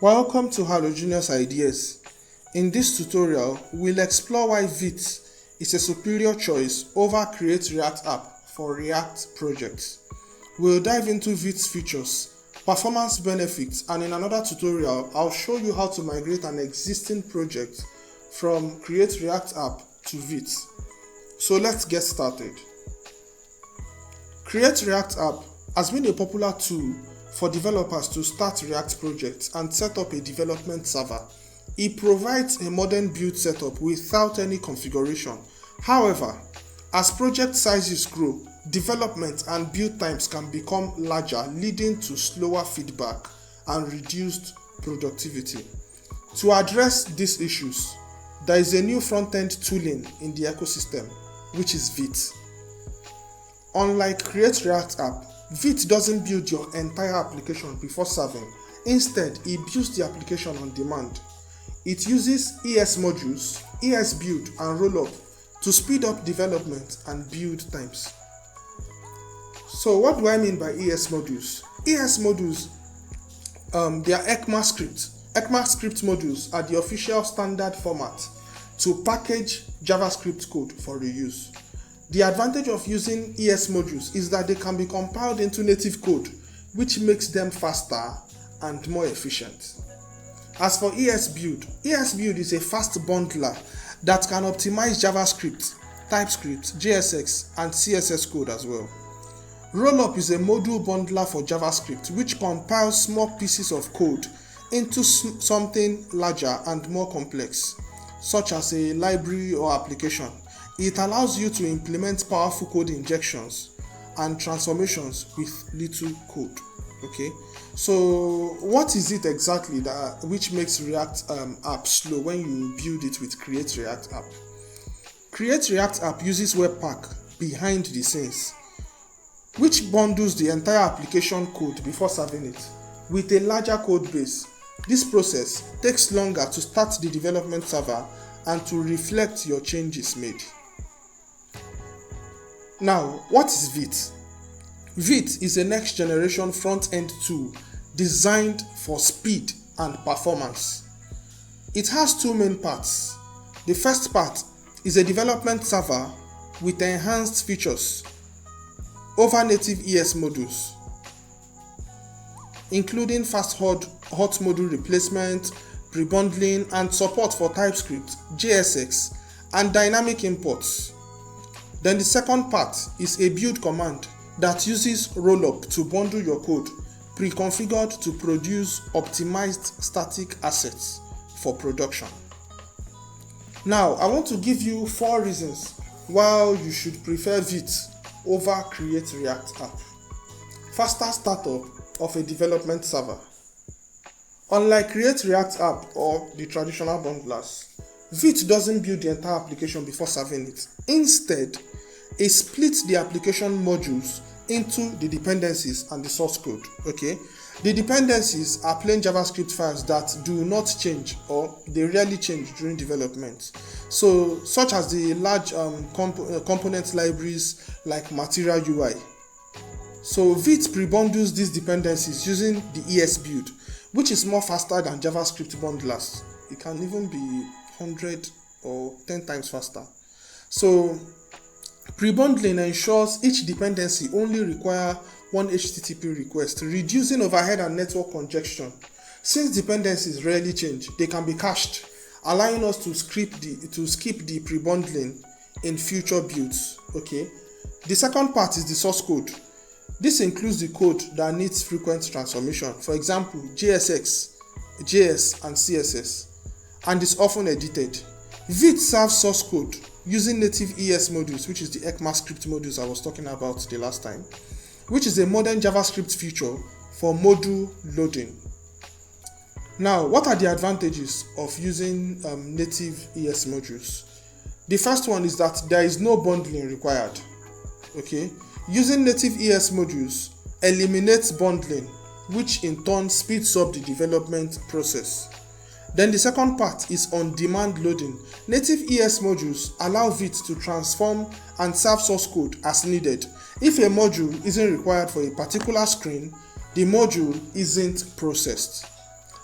Welcome to Halogenius Ideas. In this tutorial, we'll explore why Vite is a superior choice over Create React app for React projects. We'll dive into Vite's features, performance benefits, and in another tutorial, I'll show you how to migrate an existing project from Create React app to Vite. So let's get started. Create React app has been a popular tool for developers to start React projects and set up a development server. It provides a modern build setup without any configuration. However, as project sizes grow, development and build times can become larger, leading to slower feedback and reduced productivity. To address these issues, there is a new front-end tooling in the ecosystem, which is Vite. Unlike Create React app, Vite doesn't build your entire application before serving. Instead, it builds the application on demand. It uses ES modules, ES build, and rollup to speed up development and build times. So what do I mean by ES modules? ES modules, they are ECMAScript. ECMAScript modules are the official standard format to package JavaScript code for reuse. The advantage of using ES modules is that they can be compiled into native code, which makes them faster and more efficient. As for ES build is a fast bundler that can optimize JavaScript, TypeScript, JSX, and CSS code as well. Rollup is a module bundler for JavaScript, which compiles small pieces of code into something larger and more complex, such as a library or application. It allows you to implement powerful code injections and transformations with little code. Okay, so what is it exactly which makes React app slow when you build it with Create React app? Create React app uses Webpack behind the scenes, which bundles the entire application code before serving it with a larger code base. This process takes longer to start the development server and to reflect your changes made. Now, what is Vite? Vite is a next generation front-end tool designed for speed and performance. It has two main parts. The first part is a development server with enhanced features over native ES modules, including fast hot module replacement, pre-bundling, and support for TypeScript, JSX, and dynamic imports. Then the second part is a build command that uses rollup to bundle your code, pre-configured to produce optimized static assets for production. Now, I want to give you 4 reasons why you should prefer Vite over Create React app. Faster startup of a development server. Unlike Create React app or the traditional bundlers, Vite doesn't build the entire application before serving it. Instead, it splits the application modules into the dependencies and the source code. Okay, the dependencies are plain JavaScript files that do not change or they rarely change during development. So, such as the large component libraries like Material UI. So, Vite pre-bundles these dependencies using the ES build, which is more faster than JavaScript bundlers. It can even be 100 or 10 times faster. So, pre-bundling ensures each dependency only requires one HTTP request, reducing overhead and network congestion. Since dependencies rarely change, they can be cached, allowing us to skip the pre-bundling in future builds. Okay. The second part is the source code. This includes the code that needs frequent transformation, for example, JSX, JS, and CSS, and is often edited. Vite serves source code using native ES modules, which is the ECMAScript modules I was talking about the last time, which is a modern JavaScript feature for module loading. Now, what are the advantages of using native ES modules? The first one is that there is no bundling required. Okay, using native ES modules eliminates bundling, which in turn speeds up the development process. Then the second part is on-demand loading. Native ES modules allow Vite to transform and serve source code as needed. If a module isn't required for a particular screen, the module isn't processed.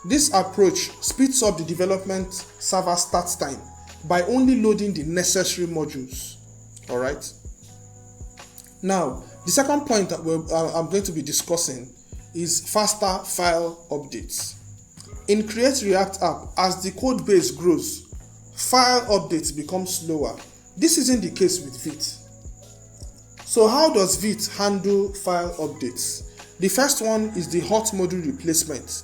This approach speeds up the development server start time by only loading the necessary modules. Alright. Now, the second point that I'm going to be discussing is faster file updates. In Create React App, as the code base grows, file updates become slower. This isn't the case with Vite. So how does Vite handle file updates? The first one is the hot module replacement.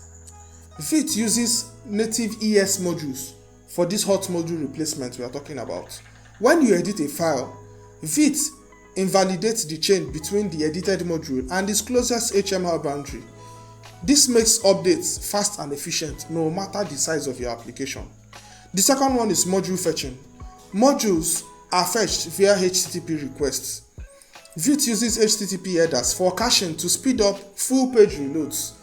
Vite uses native ES modules for this hot module replacement we are talking about. When you edit a file, Vite invalidates the chain between the edited module and its closest HTML boundary. This makes updates fast and efficient no matter the size of your application. The second one is module fetching. Modules are fetched via HTTP requests. Vite uses HTTP headers for caching to speed up full page reloads.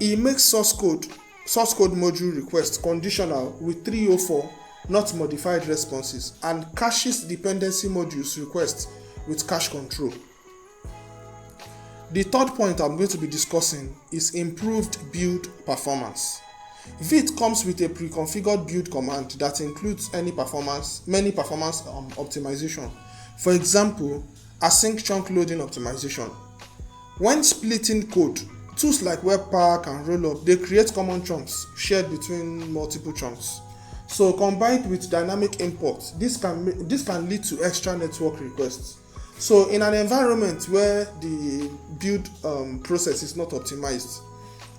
It makes source code module requests conditional with 304 not modified responses and caches dependency modules requests with cache control. The third point I'm going to be discussing is improved build performance. Vite comes with a pre-configured build command that includes many performance optimization. For example, async chunk loading optimization. When splitting code, tools like Webpack and Rollup, they create common chunks shared between multiple chunks. So combined with dynamic import, this can lead to extra network requests. So in an environment where the build process is not optimized,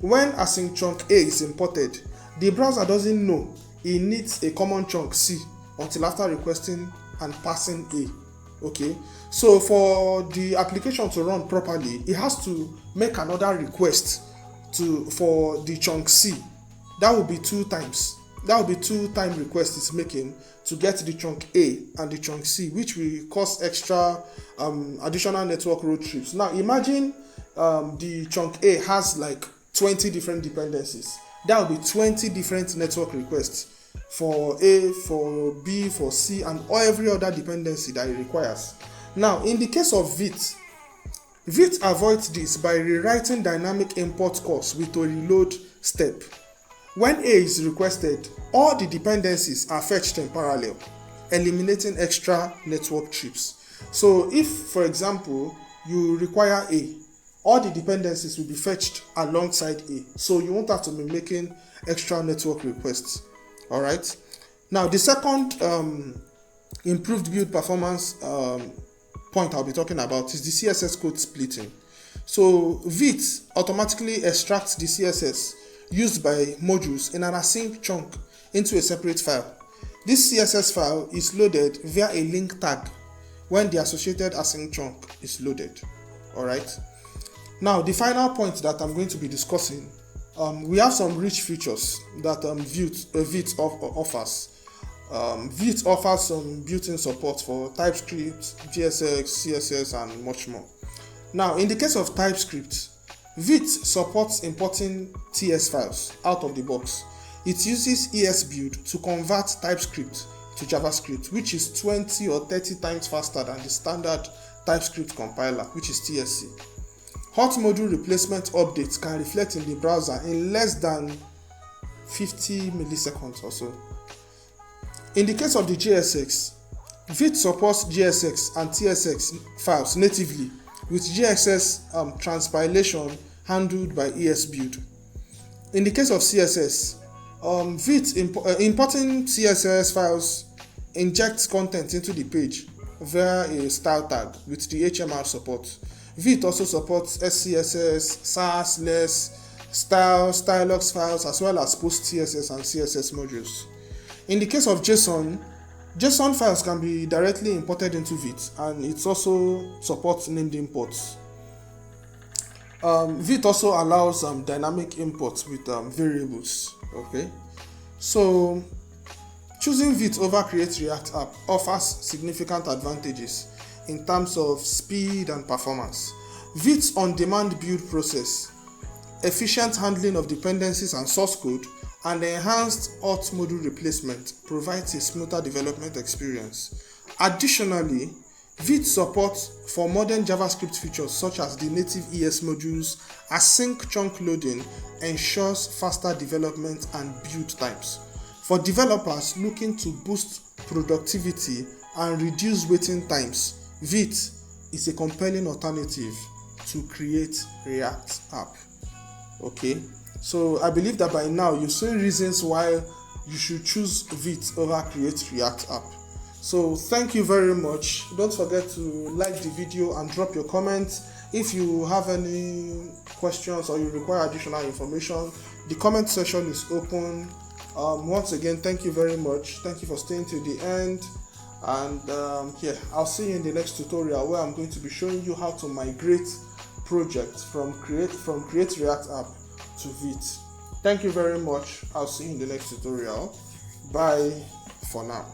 when async chunk A is imported, the browser doesn't know it needs a common chunk C until after requesting and passing A. Okay, so for the application to run properly, it has to make another request for the chunk C. That will be two times. That will be two-time request it's making to get the chunk A and the chunk C, which will cause extra additional network road trips. Now imagine the chunk A has like 20 different dependencies. That will be 20 different network requests for A, for B, for C, and every other dependency that it requires. Now, in the case of Vite avoids this by rewriting dynamic import calls with a reload step. When A is requested, all the dependencies are fetched in parallel, eliminating extra network trips. So if, for example, you require A, all the dependencies will be fetched alongside A. So you won't have to be making extra network requests. Alright. Now the second improved build performance point I'll be talking about is the CSS code splitting. So Vite automatically extracts the CSS used by modules in an async chunk into a separate file. This CSS file is loaded via a link tag when the associated async chunk is loaded. Alright. Now the final point that I'm going to be discussing, we have some rich features that Vite offers. Vite offers some built-in support for TypeScript, JSX, CSS, and much more. Now, in the case of TypeScript, Vite supports importing TS files out of the box. It uses ESBuild to convert TypeScript to JavaScript, which is 20 or 30 times faster than the standard TypeScript compiler, which is TSC. Hot module replacement updates can reflect in the browser in less than 50 milliseconds or so. In the case of the JSX, Vite supports JSX and TSX files natively with JSX transpilation handled by ESBuild. In the case of CSS, Vite importing CSS files injects content into the page via a style tag with the HTML support. Vite also supports SCSS, SAS, LESS, style, stylux files, as well as post-CSS and CSS modules. In the case of JSON files can be directly imported into Vite, and it also supports named imports. Vite also allows dynamic imports with variables. Okay, so choosing Vite over Create React App offers significant advantages in terms of speed and performance. Vite's on-demand build process, efficient handling of dependencies and source code, and enhanced hot module replacement provides a smoother development experience. Additionally, Vite support for modern JavaScript features such as the native ES modules. Async chunk loading ensures faster development and build times. For developers looking to boost productivity and reduce waiting times, Vite is a compelling alternative to create React app. Okay, so I believe that by now you've seen reasons why you should choose Vite over create React app. So thank you very much. Don't forget to like the video and drop your comments. If you have any questions or you require additional information, the comment section is open. Once again, thank you very much. Thank you for staying till the end. And I'll see you in the next tutorial where I'm going to be showing you how to migrate projects from create React app to Vite. Thank you very much. I'll see you in the next tutorial. Bye for now.